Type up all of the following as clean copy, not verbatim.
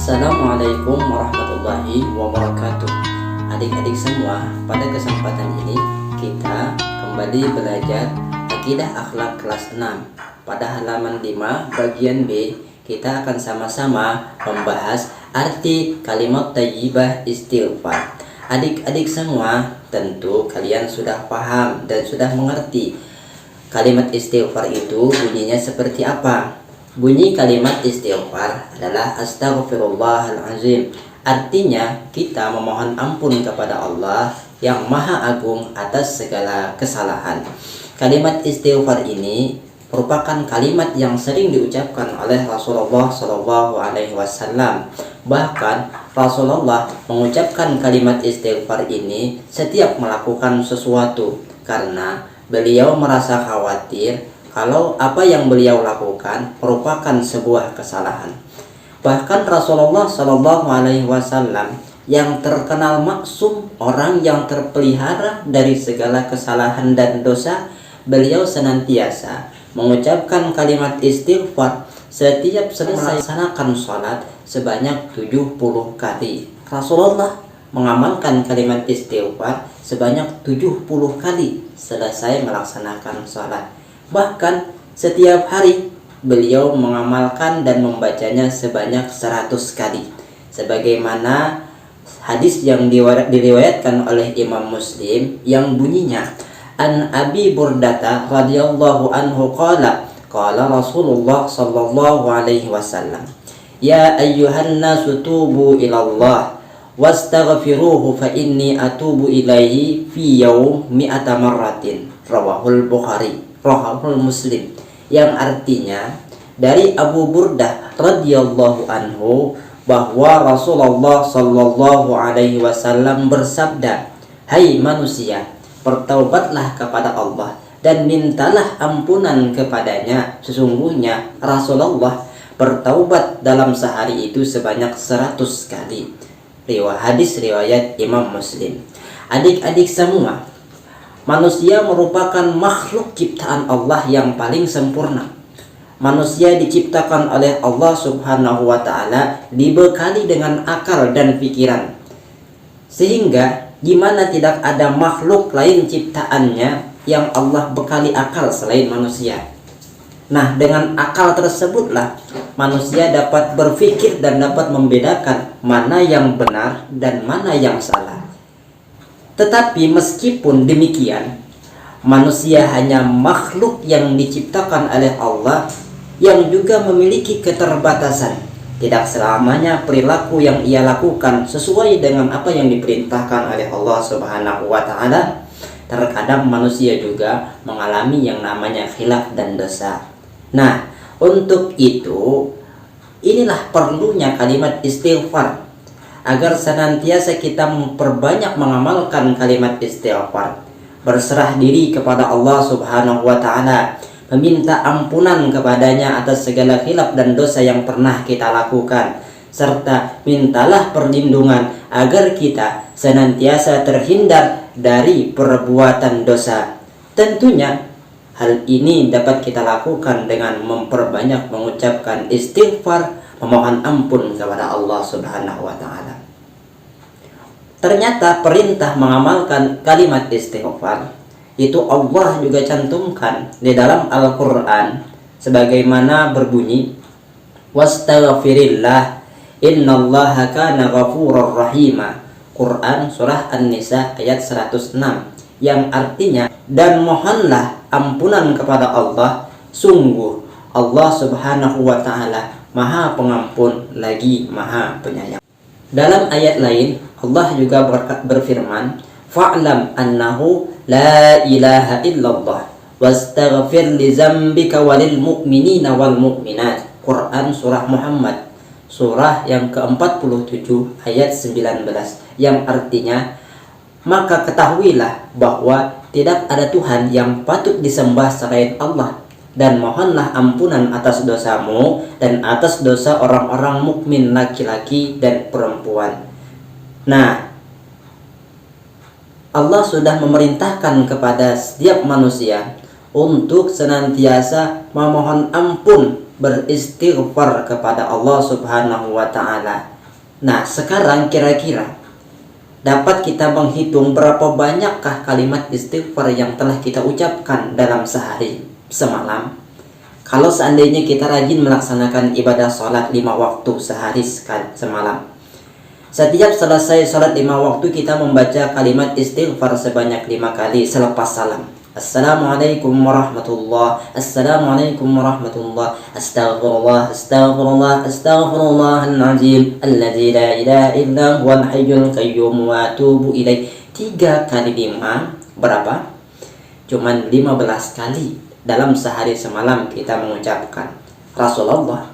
Assalamualaikum warahmatullahi wabarakatuh. Adik-adik semua, pada kesempatan ini kita kembali belajar Akidah Akhlak kelas 6. Pada halaman 5 bagian B, kita akan sama-sama membahas arti kalimat thayyibah istighfar. Adik-adik semua, tentu kalian sudah paham dan sudah mengerti kalimat istighfar itu bunyinya seperti apa. Bunyi kalimat istighfar adalah astaghfirullahalazim. Artinya kita memohon ampun kepada Allah yang Maha Agung atas segala kesalahan. Kalimat istighfar ini merupakan kalimat yang sering diucapkan oleh Rasulullah SAW. Bahkan Rasulullah mengucapkan kalimat istighfar ini setiap melakukan sesuatu karena beliau merasa khawatir kalau apa yang beliau lakukan merupakan sebuah kesalahan. Bahkan Rasulullah SAW yang terkenal maksum, orang yang terpelihara dari segala kesalahan dan dosa, beliau senantiasa mengucapkan kalimat istighfar setiap selesai melaksanakan sholat sebanyak 70 kali. Rasulullah mengamalkan kalimat istighfar sebanyak 70 kali selesai melaksanakan sholat. Bahkan setiap hari beliau mengamalkan dan membacanya sebanyak 100 kali. Sebagaimana hadis yang diriwayatkan oleh Imam Muslim yang bunyinya, An Abi Burdata radhiyallahu anhu qala Rasulullah sallallahu alaihi wasallam, Ya ayyuhan nasu tubu ilallah wastaghfiruhu fa inni atubu ilaihi fi yaum mi'ata marratin. Rawahul Bukhari, rawahul Muslim. Yang artinya dari Abu Burdah radhiyallahu anhu bahwa Rasulullah sallallahu alaihi wasallam bersabda, Hai manusia, bertaubatlah kepada Allah dan mintalah ampunan kepadanya. Sesungguhnya Rasulullah bertaubat dalam sehari itu sebanyak 100 kali. Hadis riwayat Imam Muslim. Adik-adik semua, manusia merupakan makhluk ciptaan Allah yang paling sempurna. Manusia diciptakan oleh Allah Subhanahu wa ta'ala, dibekali dengan akal dan pikiran, sehingga gimana tidak ada makhluk lain ciptaannya yang Allah bekali akal selain manusia. Nah, dengan akal tersebutlah manusia dapat berpikir dan dapat membedakan mana yang benar dan mana yang salah. Tetapi meskipun demikian, manusia hanya makhluk yang diciptakan oleh Allah yang juga memiliki keterbatasan. Tidak selamanya perilaku yang ia lakukan sesuai dengan apa yang diperintahkan oleh Allah Subhanahu wa ta'ala. Terkadang manusia juga mengalami yang namanya khilaf dan dosa. Nah, untuk itu inilah perlunya kalimat istighfar, agar senantiasa kita memperbanyak mengamalkan kalimat istighfar, berserah diri kepada Allah Subhanahu wa ta'ala, meminta ampunan kepadanya atas segala khilaf dan dosa yang pernah kita lakukan, serta mintalah perlindungan agar kita senantiasa terhindar dari perbuatan dosa. Tentunya hal ini dapat kita lakukan dengan memperbanyak mengucapkan istighfar, memohon ampun kepada Allah Subhanahu wa ta'ala. Ternyata perintah mengamalkan kalimat istighfar itu Allah juga cantumkan di dalam Al-Quran, sebagaimana berbunyi, Wastaghfirillah innallaha kana ghafurur rahima. Quran surah An-Nisa ayat 106, yang artinya, dan mohonlah ampunan kepada Allah, sungguh Allah Subhanahu wa ta'ala Maha Pengampun lagi Maha Penyayang. Dalam ayat lain Allah juga berfirman, Fa'lam annahu la ilaha illallah wastaghfir li zambika walil mu'minina wal mu'minat. Quran surah Muhammad surah yang ke-47 ayat 19, yang artinya, maka ketahuilah bahwa tidak ada Tuhan yang patut disembah selain Allah, dan mohonlah ampunan atas dosamu dan atas dosa orang-orang mukmin laki-laki dan perempuan. Nah, Allah sudah memerintahkan kepada setiap manusia untuk senantiasa memohon ampun, beristighfar kepada Allah Subhanahu wa ta'ala. Nah, sekarang kira-kira dapat kita menghitung berapa banyakkah kalimat istighfar yang telah kita ucapkan dalam sehari semalam? Kalau seandainya kita rajin melaksanakan ibadah sholat 5 waktu sehari semalam, setiap selesai sholat 5 waktu kita membaca kalimat istighfar sebanyak 5 kali selepas salam. Assalamualaikum warahmatullah, Assalamualaikum warahmatullah, Astaghfirullah, Astaghfirullah, Astaghfirullahaladzim, Alladzi la ilaha illa huwal hayyul qayyum wa atubu ilaih. 3 kali 5 berapa? Cuman 15 kali dalam sehari semalam kita mengucapkan. Rasulullah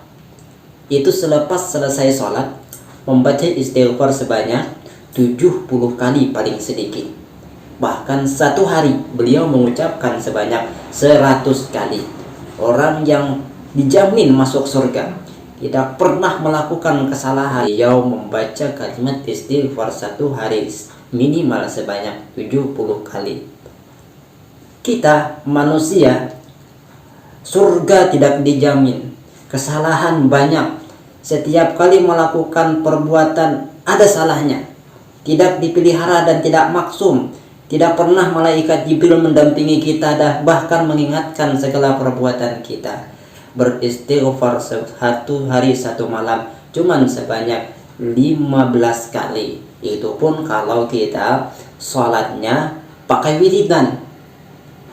itu selepas selesai sholat membaca istighfar sebanyak 70 kali paling sedikit. Bahkan satu hari beliau mengucapkan sebanyak 100 kali. Orang yang dijamin masuk surga, tidak pernah melakukan kesalahan. Beliau membaca kalimat istighfar satu hari minimal sebanyak 70 kali. Kita manusia, surga tidak dijamin, kesalahan banyak. Setiap kali melakukan perbuatan ada salahnya, tidak dipelihara dan tidak maksum. Tidak pernah malaikat Jibril mendampingi kita dan bahkan mengingatkan segala perbuatan kita. Beristighfar satu hari satu malam cuman sebanyak 15 kali. Itu pun kalau kita sholatnya pakai wiridan.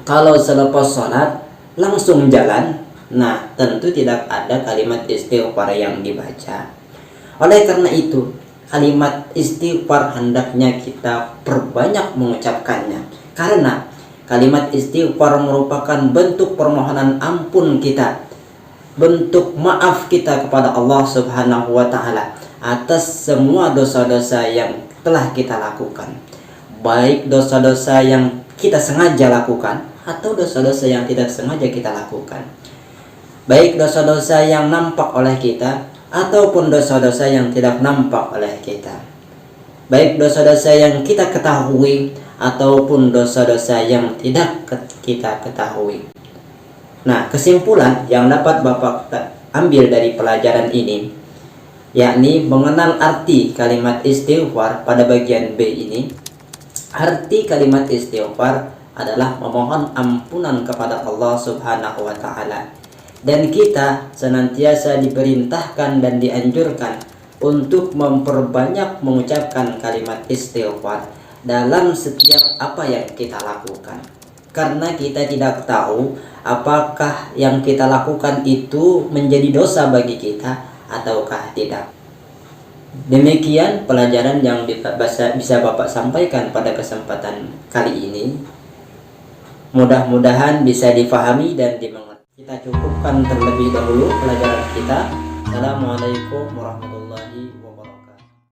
Kalau selepas sholat langsung jalan, nah tentu tidak ada kalimat istighfar yang dibaca. Oleh karena itu, kalimat istighfar hendaknya kita perbanyak mengucapkannya. Karena kalimat istighfar merupakan bentuk permohonan ampun kita, bentuk maaf kita kepada Allah Subhanahu wa Ta'ala atas semua dosa-dosa yang telah kita lakukan, baik dosa-dosa yang kita sengaja lakukan atau dosa-dosa yang tidak sengaja kita lakukan, baik dosa-dosa yang nampak oleh kita ataupun dosa-dosa yang tidak nampak oleh kita, baik dosa-dosa yang kita ketahui ataupun dosa-dosa yang tidak kita ketahui. Nah, kesimpulan yang dapat Bapak ambil dari pelajaran ini, yakni mengenal arti kalimat istighfar pada bagian B ini. Arti kalimat istighfar adalah memohon ampunan kepada Allah Subhanahu wa Ta'ala. Dan kita senantiasa diperintahkan dan dianjurkan untuk memperbanyak mengucapkan kalimat istighfar dalam setiap apa yang kita lakukan. Karena kita tidak tahu apakah yang kita lakukan itu menjadi dosa bagi kita ataukah tidak. Demikian pelajaran yang bisa Bapak sampaikan pada kesempatan kali ini. Mudah-mudahan bisa difahami dan dimengerti. Kita cukupkan terlebih dahulu pelajaran kita. Assalamualaikum warahmatullahi wabarakatuh.